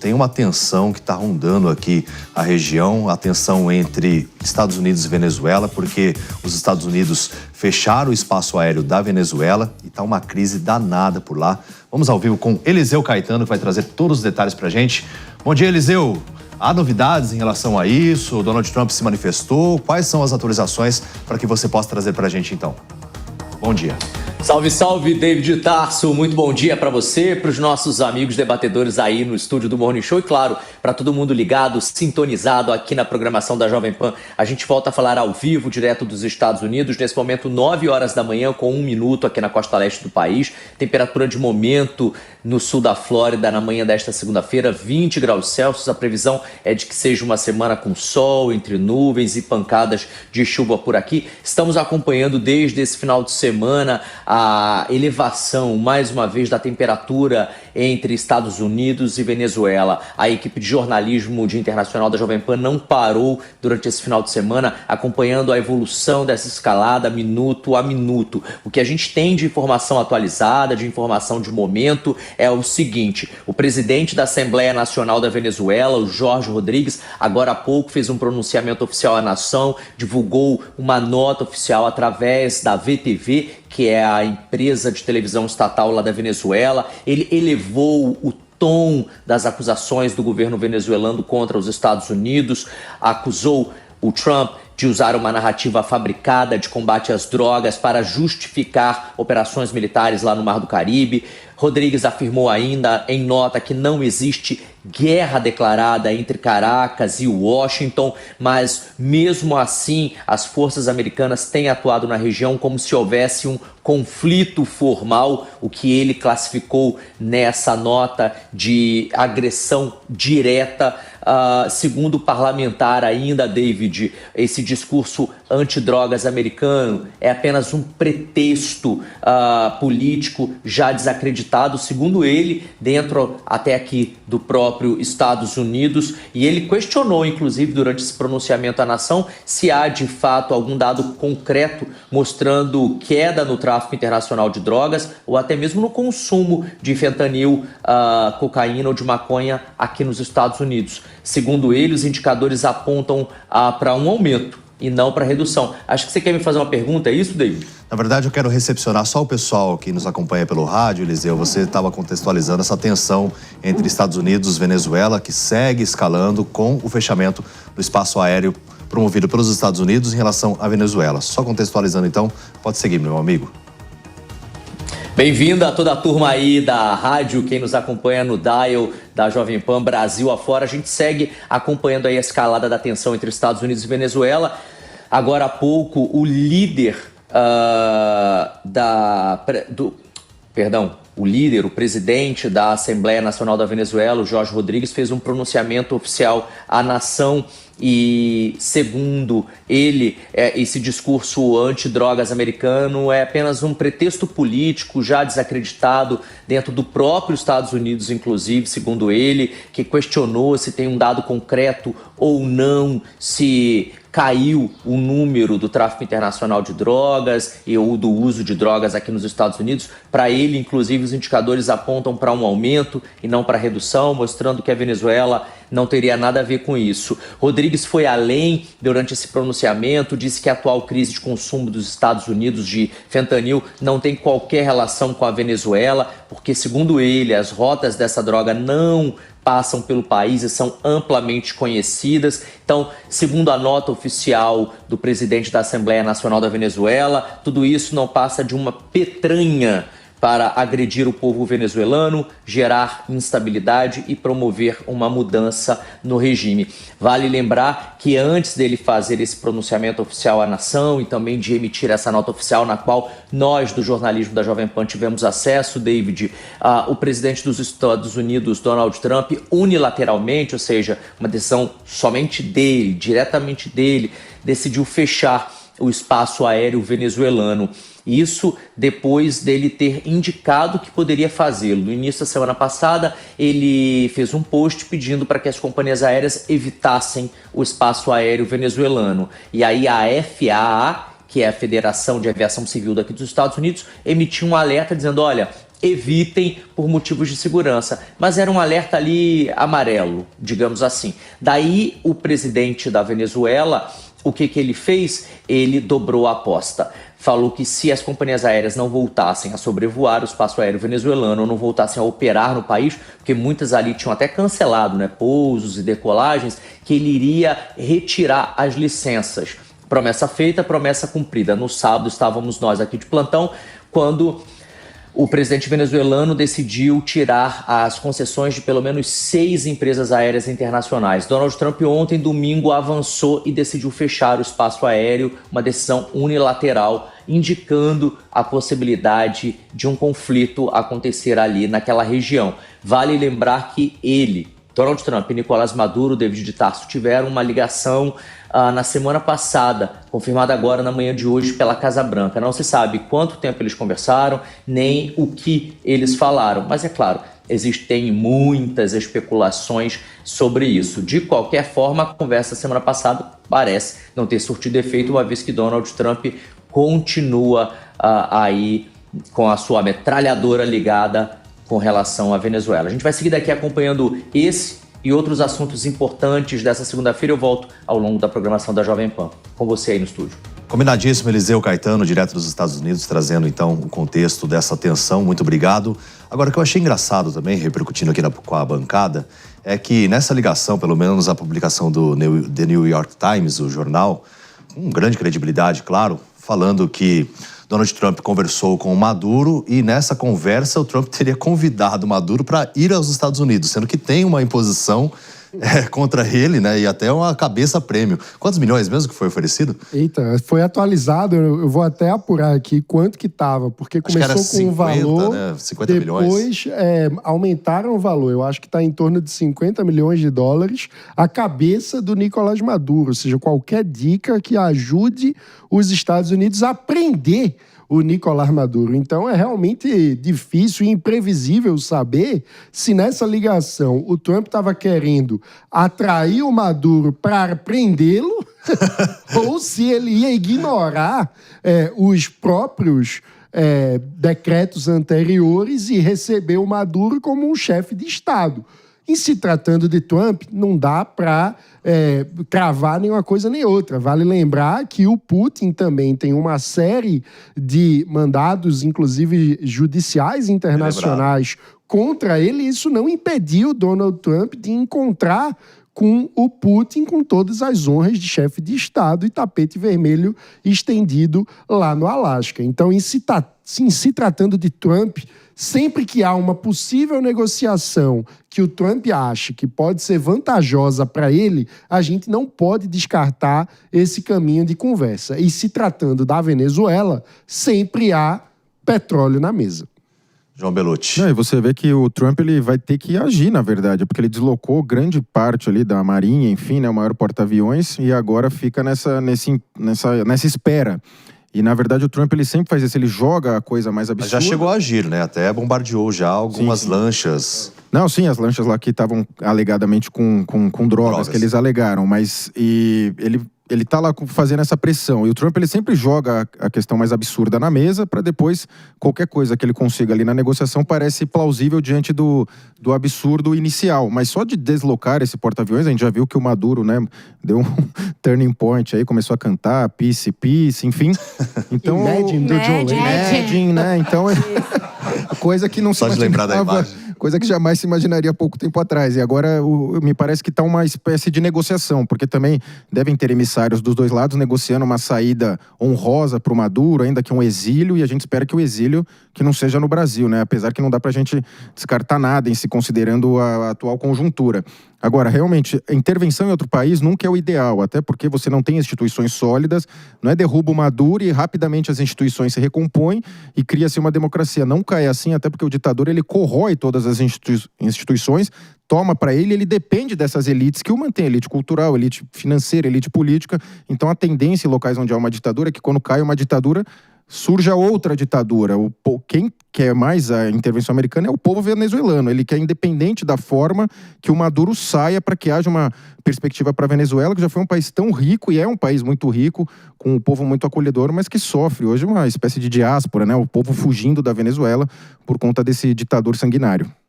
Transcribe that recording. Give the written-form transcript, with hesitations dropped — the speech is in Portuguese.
tem uma tensão que está rondando aqui a região, a tensão entre Estados Unidos e Venezuela, porque os Estados Unidos fecharam o espaço aéreo da Venezuela e está uma crise danada por lá. Vamos ao vivo com Eliseu Caetano, que vai trazer todos os detalhes para a gente. Bom dia, Eliseu. Há novidades em relação a isso? O Donald Trump se manifestou? Quais são as atualizações para que você possa trazer para a gente, então? Bom dia. Salve, salve, David Tarso. Muito bom dia para você, para os nossos amigos debatedores aí no estúdio do Morning Show e, claro, para todo mundo ligado, sintonizado aqui na programação da Jovem Pan. A gente volta a falar ao vivo, direto dos Estados Unidos, nesse momento 9 horas da manhã, com 1 minuto aqui na costa leste do país. Temperatura de momento no sul da Flórida na manhã desta segunda-feira, 20 graus Celsius. A previsão é de que seja uma semana com sol, entre nuvens e pancadas de chuva por aqui. Estamos acompanhando desde esse final de semana a elevação, mais uma vez, da temperatura entre Estados Unidos e Venezuela. A equipe de jornalismo de internacional da Jovem Pan não parou durante esse final de semana, acompanhando a evolução dessa escalada minuto a minuto. O que a gente tem de informação atualizada, de informação de momento, é o seguinte: o presidente da Assembleia Nacional da Venezuela, o Jorge Rodrigues, agora há pouco fez um pronunciamento oficial à nação, divulgou uma nota oficial através da VTV, que é a empresa de televisão estatal lá da Venezuela. Ele elevou o tom das acusações do governo venezuelano contra os Estados Unidos, acusou o Trump de usar uma narrativa fabricada de combate às drogas para justificar operações militares lá no Mar do Caribe. Rodrigues afirmou ainda em nota que não existe guerra declarada entre Caracas e Washington, mas mesmo assim as forças americanas têm atuado na região como se houvesse um conflito formal, o que ele classificou nessa nota de agressão direta. Segundo o parlamentar ainda, David, esse discurso antidrogas americano é apenas um pretexto político já desacreditado, segundo ele, dentro até aqui do próprio Estados Unidos. E ele questionou, inclusive, durante esse pronunciamento à nação, se há de fato algum dado concreto mostrando queda no tráfico internacional de drogas ou até mesmo no consumo de fentanil, cocaína ou de maconha aqui nos Estados Unidos. Segundo ele, os indicadores apontam para um aumento e não para redução. Acho que você quer me fazer uma pergunta, é isso, David? Na verdade, eu quero recepcionar só o pessoal que nos acompanha pelo rádio, Eliseu. Você estava contextualizando essa tensão entre Estados Unidos e Venezuela, que segue escalando com o fechamento do espaço aéreo promovido pelos Estados Unidos em relação à Venezuela. Só contextualizando, então, pode seguir, meu amigo. Bem-vinda a toda a turma aí da rádio, quem nos acompanha no dial da Jovem Pan Brasil afora. A gente segue acompanhando aí a escalada da tensão entre Estados Unidos e Venezuela. Agora há pouco, o líder o presidente da Assembleia Nacional da Venezuela, o Jorge Rodrigues, fez um pronunciamento oficial à nação e, segundo ele, esse discurso antidrogas americano é apenas um pretexto político já desacreditado dentro do próprio Estados Unidos, inclusive, segundo ele, que questionou se tem um dado concreto ou não, se caiu o número do tráfico internacional de drogas ou do uso de drogas aqui nos Estados Unidos. Para ele, inclusive, os indicadores apontam para um aumento e não para redução, mostrando que a Venezuela não teria nada a ver com isso. Rodrigues foi além durante esse pronunciamento, disse que a atual crise de consumo dos Estados Unidos de fentanil não tem qualquer relação com a Venezuela, porque, segundo ele, as rotas dessa droga não passam pelo país e são amplamente conhecidas. Então, segundo a nota oficial do presidente da Assembleia Nacional da Venezuela, tudo isso não passa de uma petranha para agredir o povo venezuelano, gerar instabilidade e promover uma mudança no regime. Vale lembrar que antes dele fazer esse pronunciamento oficial à nação e também de emitir essa nota oficial na qual nós do jornalismo da Jovem Pan tivemos acesso, David, o presidente dos Estados Unidos, Donald Trump, unilateralmente, ou seja, uma decisão somente dele, diretamente dele, decidiu fechar o espaço aéreo venezuelano. Isso depois dele ter indicado que poderia fazê-lo. No início da semana passada, ele fez um post pedindo para que as companhias aéreas evitassem o espaço aéreo venezuelano. E aí a FAA, que é a Federação de Aviação Civil daqui dos Estados Unidos, emitiu um alerta dizendo: olha, evitem por motivos de segurança. Mas era um alerta ali amarelo, digamos assim. Daí o presidente da Venezuela, o que ele fez? Ele dobrou a aposta. Falou que se as companhias aéreas não voltassem a sobrevoar o espaço aéreo venezuelano, ou não voltassem a operar no país, porque muitas ali tinham até cancelado, né, pousos e decolagens, que ele iria retirar as licenças. Promessa feita, promessa cumprida. No sábado estávamos nós aqui de plantão, quando o presidente venezuelano decidiu tirar as concessões de pelo menos 6 empresas aéreas internacionais. Donald Trump ontem, domingo, avançou e decidiu fechar o espaço aéreo, uma decisão unilateral, indicando a possibilidade de um conflito acontecer ali naquela região. Vale lembrar que ele, Donald Trump e Nicolás Maduro, David de Tarso, tiveram uma ligação na semana passada, confirmada agora na manhã de hoje pela Casa Branca. Não se sabe quanto tempo eles conversaram, nem o que eles falaram, mas é claro, existem muitas especulações sobre isso. De qualquer forma, a conversa da semana passada parece não ter surtido efeito, uma vez que Donald Trump continua aí com a sua metralhadora ligada com relação à Venezuela. A gente vai seguir daqui acompanhando esse e outros assuntos importantes dessa segunda-feira. Eu volto ao longo da programação da Jovem Pan. Com você aí no estúdio. Combinadíssimo, Eliseu Caetano, direto dos Estados Unidos, trazendo então o contexto dessa tensão. Muito obrigado. Agora, o que eu achei engraçado também, repercutindo aqui com a bancada, é que nessa ligação, pelo menos a publicação do The New York Times, o jornal, com grande credibilidade, claro, falando que Donald Trump conversou com o Maduro e nessa conversa o Trump teria convidado o Maduro para ir aos Estados Unidos, sendo que tem uma imposição contra ele, né? E até uma cabeça-prêmio. Quantos milhões mesmo que foi oferecido? Eita, foi atualizado, eu vou até apurar aqui quanto que estava, porque começou com 50, um valor, né? 50 milhões. Depois aumentaram o valor, eu acho que está em torno de 50 milhões de dólares a cabeça do Nicolás Maduro, ou seja, qualquer dica que ajude os Estados Unidos a prender o Nicolás Maduro. Então é realmente difícil e imprevisível saber se nessa ligação o Trump estava querendo atrair o Maduro para prendê-lo ou se ele ia ignorar os próprios decretos anteriores e receber o Maduro como um chefe de Estado. Em se tratando de Trump, não dá para cravar nenhuma coisa nem outra. Vale lembrar que o Putin também tem uma série de mandados, inclusive judiciais internacionais, contra ele. E isso não impediu Donald Trump de encontrar com o Putin com todas as honras de chefe de Estado e tapete vermelho estendido lá no Alasca. Então, em se tratando de Trump, sempre que há uma possível negociação que o Trump acha que pode ser vantajosa para ele, a gente não pode descartar esse caminho de conversa. E se tratando da Venezuela, sempre há petróleo na mesa. João Belucci. E você vê que o Trump ele vai ter que agir, na verdade, porque ele deslocou grande parte ali da Marinha, enfim, né, o maior porta-aviões, e agora fica nessa espera. E, na verdade, o Trump ele sempre faz isso, ele joga a coisa mais absurda. Mas já chegou a agir, né? Até bombardeou já algumas lanchas. Não, sim, as lanchas lá que estavam alegadamente com drogas, que eles alegaram, mas ele tá lá fazendo essa pressão. E o Trump, ele sempre joga a questão mais absurda na mesa para depois, qualquer coisa que ele consiga ali na negociação parece plausível diante do absurdo inicial. Mas só de deslocar esse porta-aviões, a gente já viu que o Maduro, né, deu um turning point aí, começou a cantar, peace, peace, enfim. Então, Imagine do John Lennon. Imagine, né? Então, coisa que não se imaginava. Só de lembrar da imagem. Coisa que jamais se imaginaria há pouco tempo atrás. E agora me parece que está uma espécie de negociação, porque também devem ter emissários dos dois lados negociando uma saída honrosa para o Maduro, ainda que um exílio, e a gente espera que o exílio que não seja no Brasil, né? Apesar que não dá para a gente descartar nada em se considerando a atual conjuntura. Agora, realmente, a intervenção em outro país nunca é o ideal, até porque você não tem instituições sólidas, não é derruba o Maduro e rapidamente as instituições se recompõem e cria-se uma democracia. Nunca é assim, até porque o ditador ele corrói todas as instituições, toma para ele depende dessas elites que o mantém, elite cultural, elite financeira, elite política. Então a tendência em locais onde há uma ditadura é que quando cai uma ditadura, surja outra ditadura. Quem quer mais a intervenção americana é o povo venezuelano. Ele quer, independente da forma, que o Maduro saia para que haja uma perspectiva para a Venezuela, que já foi um país tão rico e é um país muito rico, com um povo muito acolhedor, mas que sofre hoje uma espécie de diáspora, né? O povo fugindo da Venezuela por conta desse ditador sanguinário.